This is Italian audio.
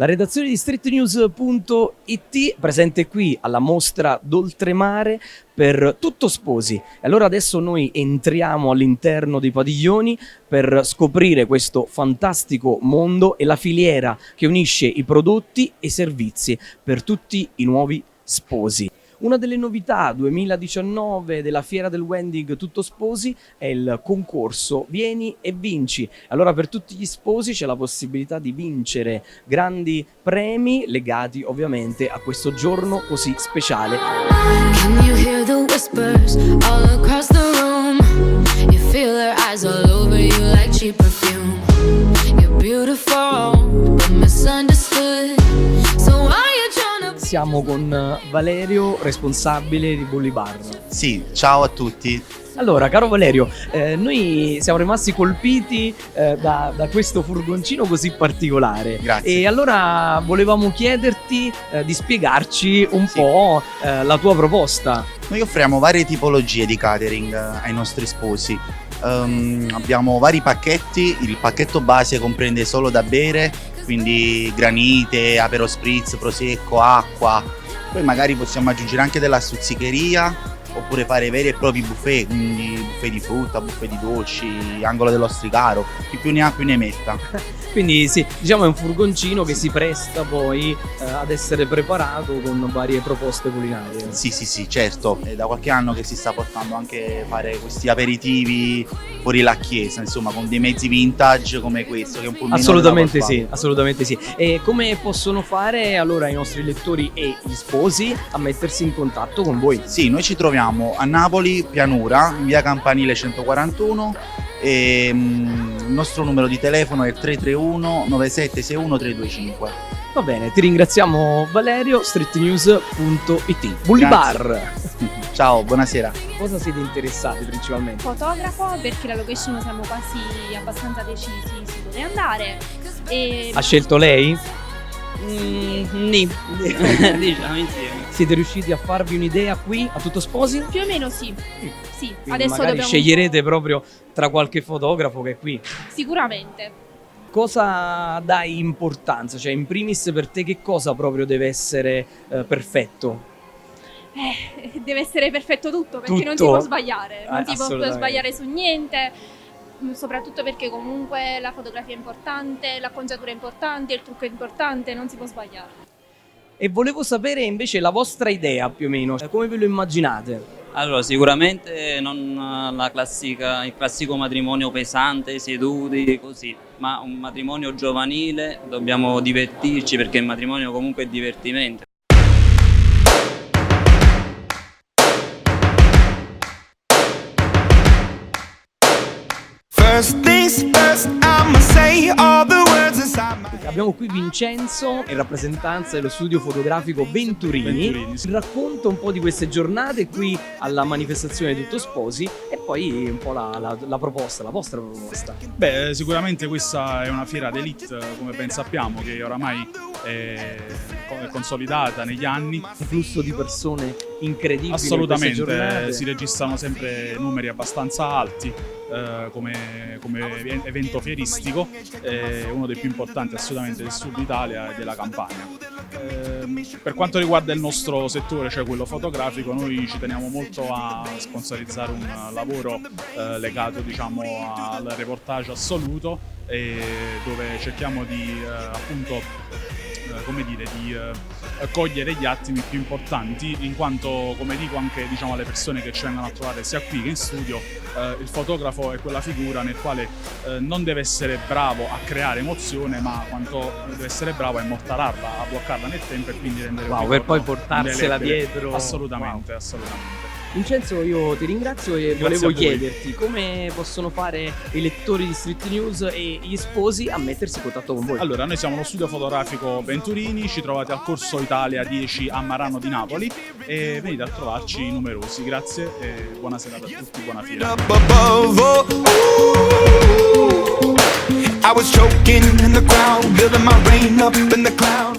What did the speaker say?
La redazione di streetnews.it presente qui alla mostra d'Oltremare per Tutto Sposi. E allora adesso noi entriamo all'interno dei padiglioni per scoprire questo fantastico mondo e la filiera che unisce i prodotti e i servizi per tutti i nuovi sposi. Una delle novità 2019 della Fiera del Wedding Tutto Sposi è il concorso Vieni e Vinci. Allora per tutti gli sposi c'è la possibilità di vincere grandi premi legati ovviamente a questo giorno così speciale. Can you hear the whispers all across the room? You feel their eyes all over you like cheap perfume. You're beautiful but misunderstood. So why you trying to... Siamo con Valerio, responsabile di Bully Bar. Sì, ciao a tutti. Allora, caro Valerio, noi siamo rimasti colpiti da questo furgoncino così particolare. Grazie. E allora volevamo chiederti di spiegarci un po' la tua proposta. Noi offriamo varie tipologie di catering ai nostri sposi. Abbiamo vari pacchetti, il pacchetto base comprende solo da bere, quindi granite, Aperol Spritz, prosecco, acqua. Poi magari possiamo aggiungere anche della stuzzicheria, oppure fare veri e propri buffet, quindi buffet di frutta, buffet di dolci, angolo dell'ostricaro, chi più ne ha più ne metta. Quindi sì, diciamo è un furgoncino che si presta poi ad essere preparato con varie proposte culinarie. Sì, certo, è da qualche anno che si sta portando anche a fare questi aperitivi fuori la chiesa, insomma, con dei mezzi vintage come questo, che è un po' Assolutamente sì, assolutamente sì. E come possono fare allora i nostri lettori e gli sposi a mettersi in contatto con voi? Sì, noi ci troviamo a Napoli, Pianura, in via Campanile 141 e il nostro numero di telefono è 331 9761 325. Va bene, ti ringraziamo Valerio, streetnews.it. Bully Bar. Ciao, buonasera. Cosa siete interessati principalmente? Fotografo, perché la location siamo quasi abbastanza decisi su dove andare. E... Ha scelto lei? Nì, diciamo insieme. Siete riusciti a farvi un'idea qui a Tutto Sposi? Più o meno sì. Sì, Quindi adesso magari dobbiamo... sceglierete proprio tra qualche fotografo che è qui. Sicuramente. Cosa dai importanza? Cioè in primis per te che cosa proprio deve essere perfetto? Deve essere perfetto tutto, perché non si Tutto? può sbagliare. Non si può Assolutamente. sbagliare su niente. Soprattutto perché comunque la fotografia è importante, l'acconciatura è importante, il trucco è importante, non si può sbagliare. E volevo sapere invece la vostra idea più o meno, come ve lo immaginate? Allora, sicuramente non il classico matrimonio pesante, seduti, così, ma un matrimonio giovanile, dobbiamo divertirci perché il matrimonio comunque è divertimento. First things first, I'ma say all the words inside my head. Abbiamo qui Vincenzo in rappresentanza dello studio fotografico Venturini. Sì. Racconta un po' di queste giornate qui alla manifestazione Tutto Sposi e poi un po' la proposta, la vostra proposta. Beh, sicuramente questa è una fiera d'élite, come ben sappiamo, che oramai è consolidata negli anni. Un flusso di persone incredibile. in queste Assolutamente, giornate. si registrano sempre numeri abbastanza alti come evento fieristico, uno dei più importanti assolutamente del sud Italia e della Campania. Per quanto riguarda il nostro settore, cioè quello fotografico, noi ci teniamo molto a sponsorizzare un lavoro legato, diciamo, al reportage assoluto, dove cerchiamo di cogliere gli attimi più importanti, in quanto, come dico anche, diciamo, alle persone che ci vengono a trovare sia qui che in studio, il fotografo è quella figura nel quale non deve essere bravo a creare emozione, ma quanto deve essere bravo a immortalarla, a bloccarla nel tempo e quindi rendere un Per poi ricordo portarsela indelebile. dietro. Assolutamente, assolutamente. Vincenzo, io ti ringrazio e Grazie volevo a voi. chiederti come possono fare i lettori di Street News e gli sposi a mettersi in contatto con voi. Allora, noi siamo lo studio fotografico Venturini, ci trovate al Corso Italia 10 a Marano di Napoli e venite a trovarci numerosi. Grazie e buona serata a tutti, buona fiera. Up above, oh, ooh. I was choking in the crowd, building my rain up in the cloud.